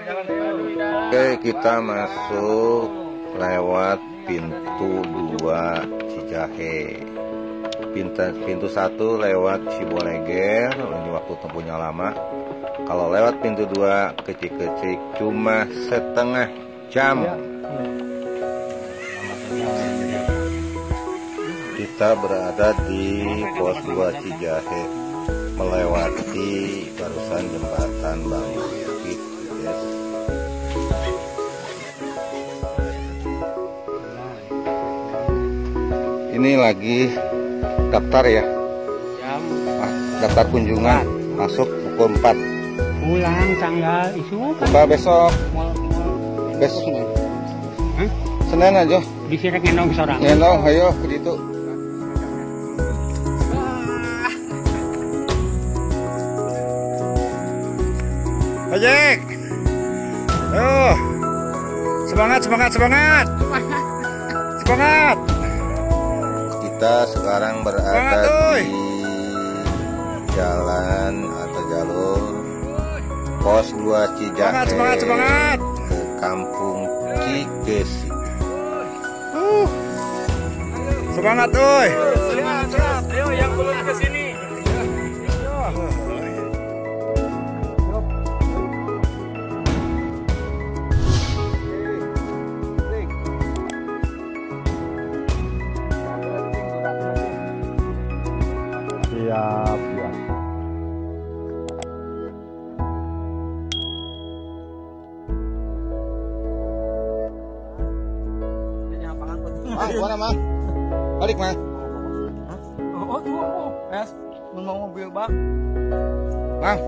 Oke, kita masuk lewat pintu 2 Cijahe. Pintu 1 lewat Ciboleger, ini waktu tempuhnya lama. Kalau lewat pintu 2 kecil-kecil cuma setengah jam. Kita berada di pos 2 Cijahe, melewati barusan jembatan Bambu Bukit, guys. Ini lagi daftar ya? Daftar kunjungan masuk pukul 4. Pulang tanggal isu Buka besok. Besok Senin aja. disirek ngendong sorang. Ngendong, ayo ke ditu. Ojek. Ayo. Semangat. Semangat. Kita sekarang berada di jalan atau jalur pos 2 Cijahe Semangat. ke Kampung Cikesi. Semangat, oi. Ayo yang belum ke sini. Siap. Mana, Mang? Balik, Mang. Mau mobil bak. Mang.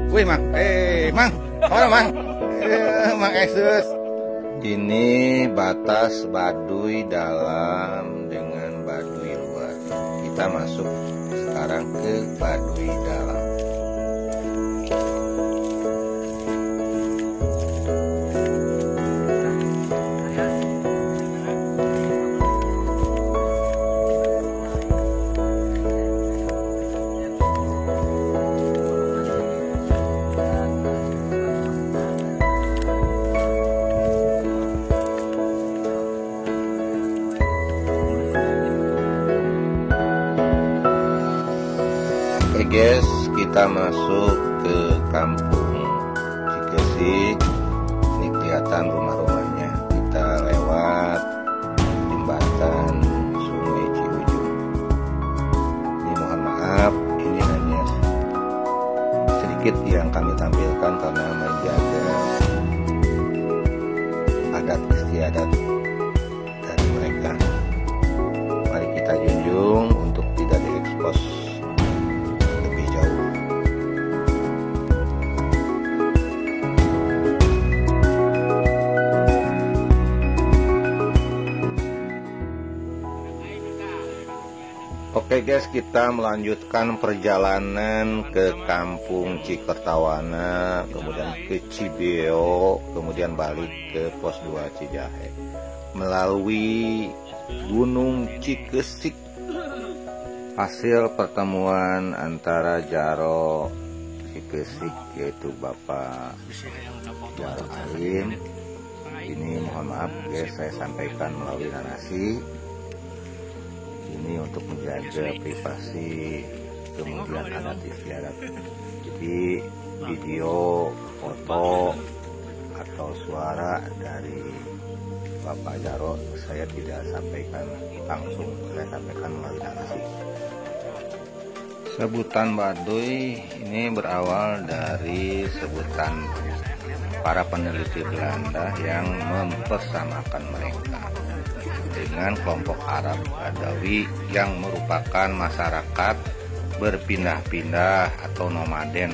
Wih, Mang. Mang. Mana, Mang? Mang Esus. Ini batas Baduy dalam dengan Baduy luar. Kita masuk sekarang ke Baduy dalam. Oke guys, kita masuk ke Kampung Cikesi. Ini kelihatan rumah-rumahnya. Kita lewat jembatan Sungai Ciujung. Ini mohon maaf, ini hanya sedikit yang kami tampilkan karena menjaga adat istiadat dari mereka. Mari kita junjung untuk tidak diekspos lebih jauh. Oke guys, kita melanjutkan perjalanan ke Kampung Cikertawana, kemudian ke Cibeo, kemudian balik ke pos 2 Cijahe melalui Gunung Cikesik. Hasil pertemuan antara Jaro Cikesik, yaitu Bapak Jaro Alim. Ini mohon maaf guys, saya sampaikan melalui narasi. Ini untuk menjaga privasi, kemudian adat istiadat. Jadi video, foto, atau suara dari Bapak Jaro saya tidak sampaikan langsung, saya sampaikan melalui narasi. Sebutan Baduy ini berawal dari sebutan para peneliti Belanda yang mempersamakan mereka dengan kelompok Arab Badawi yang merupakan masyarakat berpindah-pindah atau nomaden.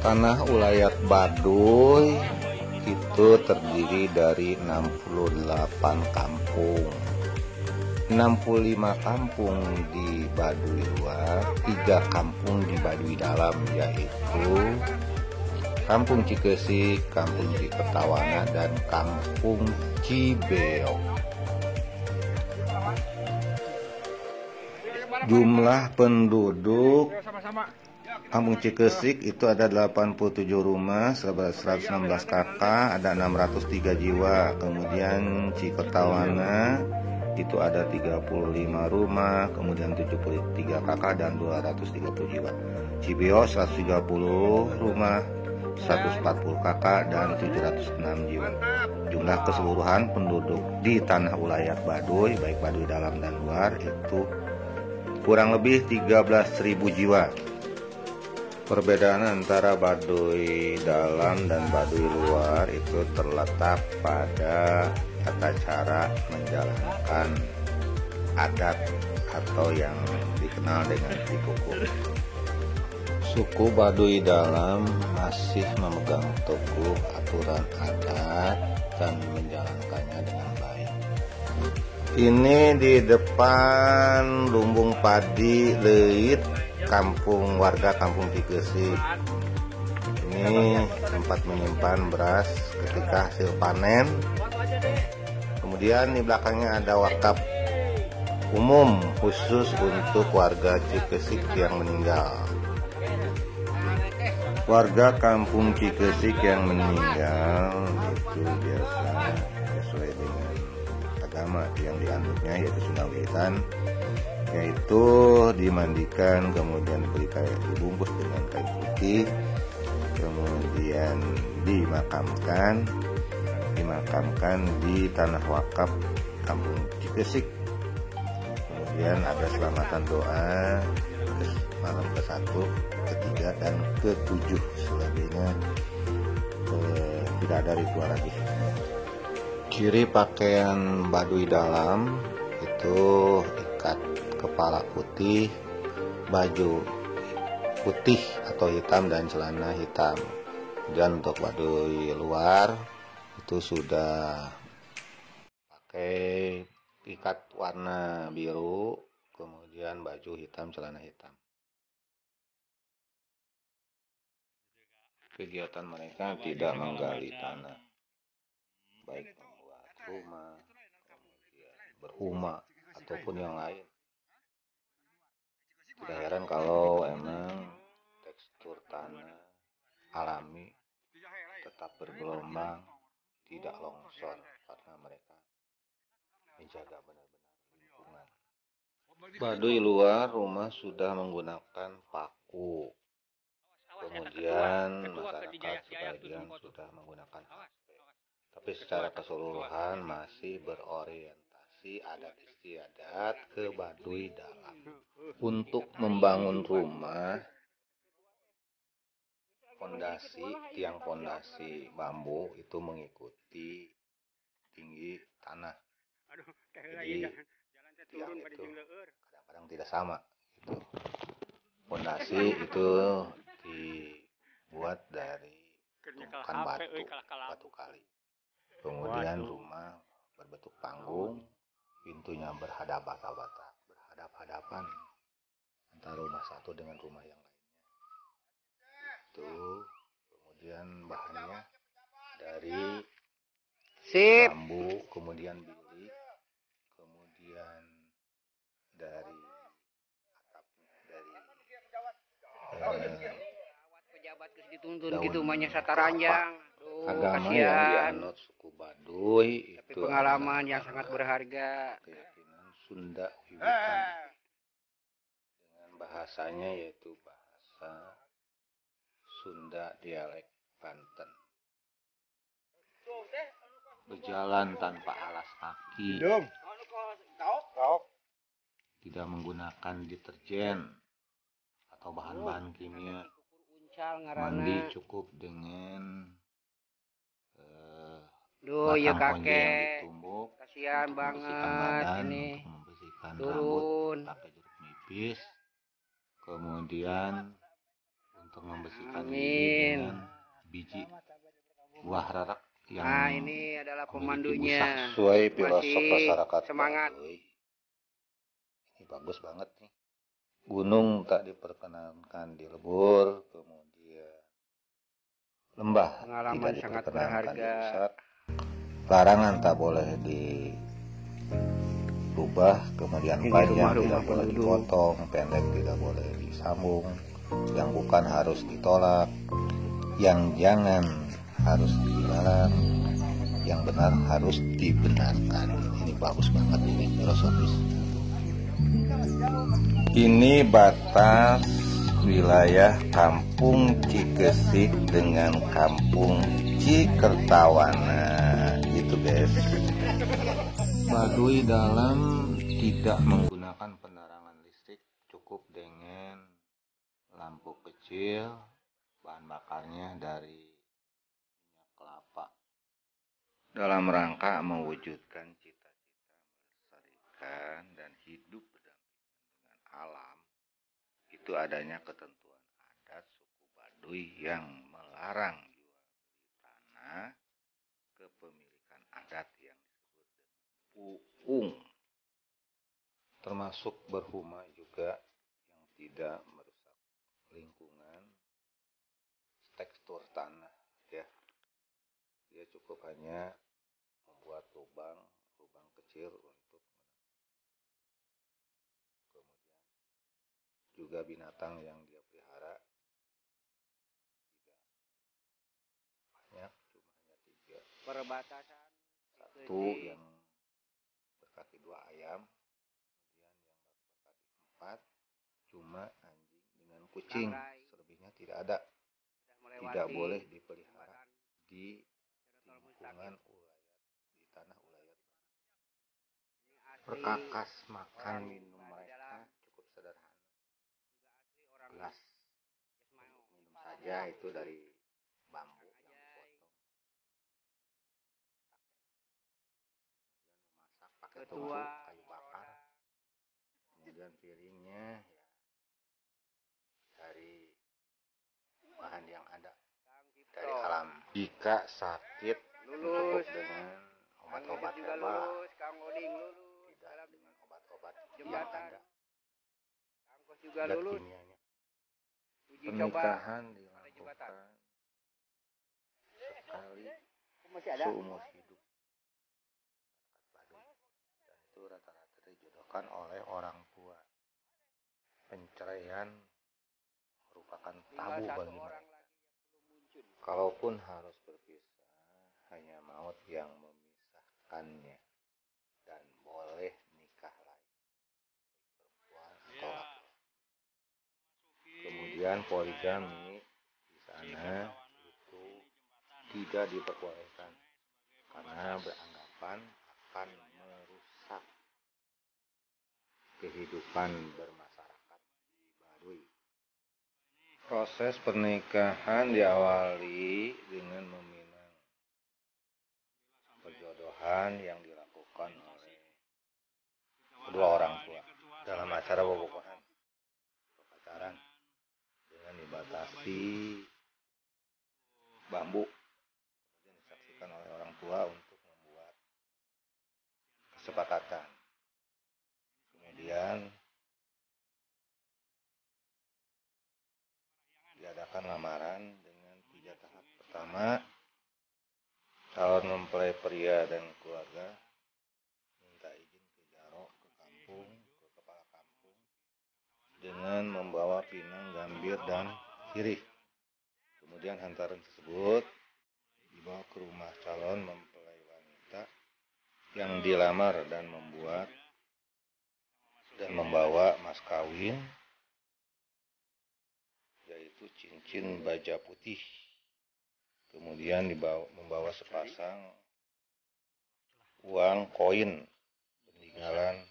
Tanah ulayat Baduy itu terdiri dari 68 kampung. 65 kampung di Baduy luar, 3 kampung di Baduy dalam, yaitu Kampung Cikesik, Kampung Cikertawana, dan Kampung Cibeo. Jumlah penduduk Kampung Cikesik itu ada 87 rumah, 116 kakak, ada 603 jiwa. Kemudian Cikertawana itu ada 35 rumah, kemudian 73 kakak dan 230 jiwa. Cibios 130 rumah, 140 kakak dan 706 jiwa. Jumlah keseluruhan penduduk di tanah ulayat Baduy, baik Baduy dalam dan luar, itu kurang lebih 13.000 jiwa. Perbedaan antara Baduy dalam dan Baduy luar itu terletak pada tata cara menjalankan adat atau yang dikenal dengan Cikukuh. Suku Baduy dalam masih memegang teguh aturan adat dan menjalankannya dengan baik. Ini di depan lumbung padi Leit, warga kampung Cikesik. Ini tempat menyimpan beras ketika hasil panen. Kemudian di belakangnya ada wakaf umum khusus untuk warga Cikesik yang meninggal. Warga kampung Cikesik yang meninggal itu biasa sesuai dengan agama yang dianutnya, yaitu Sunda Wiwitan, yaitu dimandikan, kemudian dibungkus dengan kain putih, kemudian dimakamkan di tanah wakaf kampung Cikesik. Kemudian ada selamatan doa malam ke-1, ke-3, dan ke-7. Selebihnya tidak ada ritual lagi. Ciri pakaian Baduy dalam itu ikat kepala putih, baju putih atau hitam, dan celana hitam. Dan untuk Baduy luar itu sudah pakai ikat warna biru, kemudian baju hitam, celana hitam. Kegiatan mereka tidak menggali tanah, baik membuat rumah, kemudian berumah, ataupun yang lain. Tidak heran kalau emang tekstur tanah alami, tetap bergelombang, tidak longsor, karena mereka menjaga benar-benar lingkungan. Baduy luar rumah sudah menggunakan paku. Kemudian masyarakat sebagian sudah menggunakan HP. Tapi secara keseluruhan masih berorientasi adat istiadat ke Baduy dalam. Untuk membangun rumah, tiang fondasi bambu itu mengikuti tinggi tanah. Jadi tiang itu kadang-kadang tidak sama. Fondasi itu dibuat dari tumpukan batu kali. Kemudian rumah berbentuk panggung, pintunya berhadap-hadapan antara rumah satu dengan rumah yang lainnya. Itu kemudian bahannya dari bambu, kemudian bilik, kemudian dari pejabat dituntun gitu banyak sataranjang. Agama yang dianut suku Baduy tapi itu pengalaman yang sangat berharga. Keyakinan Sunda Wiwitan dengan bahasanya yaitu bahasa Sunda dialek Banten. Berjalan tanpa alas kaki, tidak menggunakan deterjen atau bahan-bahan kimia. Mandi cukup dengan ya batang konje yang kakek ditumbuk, kasihan banget badan, ini untuk membersihkan turun rambut pakai jeruk nipis, kemudian untuk membersihkan gigi dengan biji buah rarak yang ini adalah pemandunya. Sesuai filosof masyarakat semangat Baduy. Ini bagus banget nih. Gunung tak diperkenankan dilebur, kemudian lembah pengalaman tidak sangat diperkenankan berharga. dirusak, larangan tak boleh dirubah, kemudian Ini panjang rumah-rumah tidak boleh penduduk. dipotong, pendek tidak boleh disambung, yang bukan harus ditolak, yang jangan harus dilarang, yang benar harus dibenarkan. Ini bagus banget ini filosofis. Ini batas wilayah Kampung Cikesik dengan Kampung Cikertawana, gitu guys. Baduy dalam tidak menggunakan penerangan listrik, cukup dengan lampu kecil, bahan bakarnya dari minyak kelapa. Dalam rangka mewujudkan cita-cita melestarikan dan hidup berdampingan dengan alam, itu adanya ketentuan adat suku Baduy yang melarang jual beli tanah kepemilikan adat yang disebut dengan puung, termasuk berhuma juga yang tidak merusak lingkungan, tekstur tanah ya. Dia cukup hanya membuat lubang kecil untuk kemudian juga binatang yang dia pelihara tidak banyak, cuma hanya 3. Perbatasan. 1 yang berkaki 2 ayam, kemudian yang berkaki 4 cuma anjing dengan kucing, selebihnya tidak ada. Tidak boleh dipelihara di lingkungan ulayat, di tanah ulayat. Perkakas makan minum mereka cukup sederhana, gelas untuk minum saja itu dari bambu yang dipotong, kemudian memasak pakai tungku kayu bakar, kemudian piringnya ya dari bahan yang ada dari alam. Jika sakit cukup dengan obat-obat herbal, tidak dengan obat-obat yang ada zat kimianya. Pernikahan dilakukan sekali seumur hidup Baduy, dan itu rata-rata dijodohkan oleh orang tua. Penceraian merupakan tabu bagi mereka. Kalaupun harus berpisah, hanya maut yang memisahkannya, dan boleh nikah lagi, perempuan atau laki. Kemudian poligami di sana itu tidak diperbolehkan karena beranggapan akan merusak kehidupan bermasyarakat di Baduy. Proses pernikahan diawali dengan meminang perjodohan yang dilakukan oleh kedua orang tua dalam acara bobogohan pacaran dengan dibatasi bambu, kemudian disaksikan oleh orang tua untuk membuat kesepakatan. Kemudian diadakan lamaran dengan 3 tahap. Pertama, calon mempelai pria dan keluarga minta izin ke jaro, ke kampung, ke kepala kampung dengan membawa pinang, gambir, dan sirih. Kemudian hantaran tersebut dibawa ke rumah calon mempelai wanita yang dilamar dan membawa mas kawin, yaitu cincin baja putih. Kemudian membawa sepasang uang koin peninggalan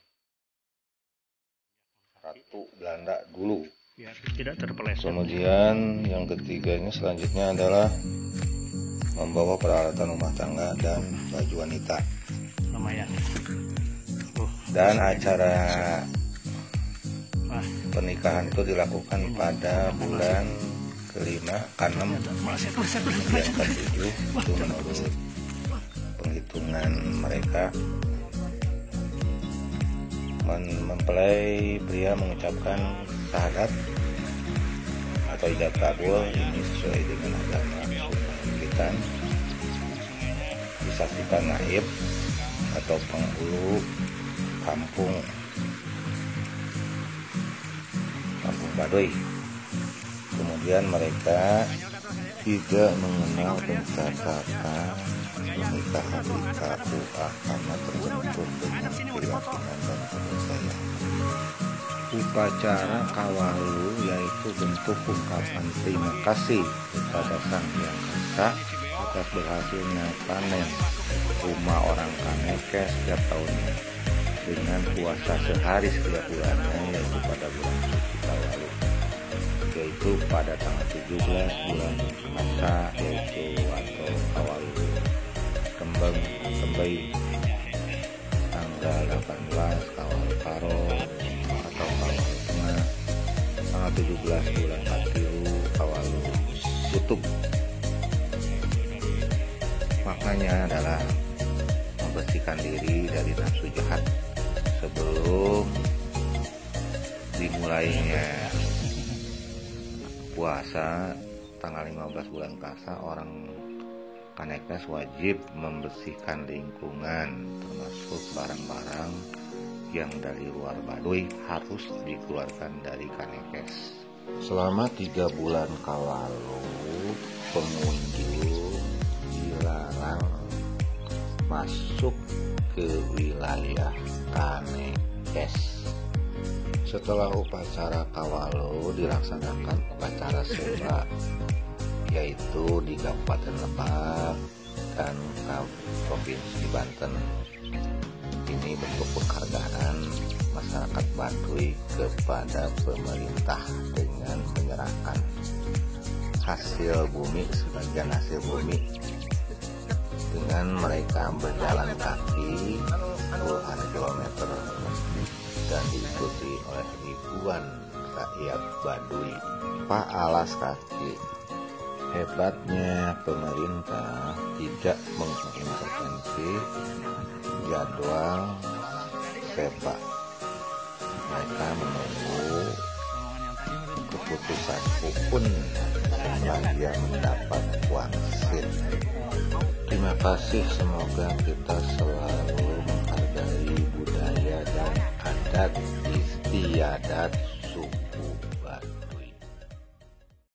Ratu Belanda dulu. Biar tidak terpeleset. Kemudian yang ketiganya selanjutnya adalah membawa peralatan rumah tangga dan baju wanita. Lumayan. Dan acara pernikahan itu dilakukan pada bulan ke-5, ke-6, kemudian ke-7 itu menurut penghitungan mereka. Mempelai pria mengucapkan syahadat atau ijab kabul, ini sesuai dengan agama kita. Disaksikan naib atau penghulu kampung Baduy Kemudian mereka juga mengenal pencatatan pernikahan di KUA karena terbentur dengan keyakinan dan kepercayaan. Upacara kawalu yaitu bentuk ungkapan terima kasih kepada Sang Hyang Esa atas berhasilnya panen rumah orang Kanekes setiap tahunnya dengan puasa sehari setiap bulannya, yaitu pada bulan suci kawalu, yaitu pada tanggal 17 bulan Masa, yaitu atau kawalu kembang tanggal 18 kawalu karo atau kawalu tengah, tanggal 17 bulan Katilu kawalu kutub. Maknanya adalah membersihkan diri dari nafsu jahat sebelum dimulainya puasa tanggal 15 bulan Kasa. Orang Kanekes wajib membersihkan lingkungan, termasuk barang-barang yang dari luar Baduy harus dikeluarkan dari Kanekes. Selama 3 bulan kawalu, pengunjung dilarang masuk ke wilayah Kanekes. Setelah upacara kawalu dilaksanakan upacara seba, yaitu di Kabupaten Lebak dan Provinsi Banten. Ini bentuk penghargaan masyarakat Baduy kepada pemerintah dengan menyerahkan hasil bumi, sebagian hasil bumi, dengan mereka berjalan kaki puluhan kilometer dan diikuti oleh ribuan rakyat Baduy. Pak alas kaki. Hebatnya pemerintah tidak mengintervensi jadwal sepak. Mereka menunggu keputusan UPUN sebagai mendapat wangsit. Terima kasih, semoga kita selalu menghargai budaya dan adat istiadat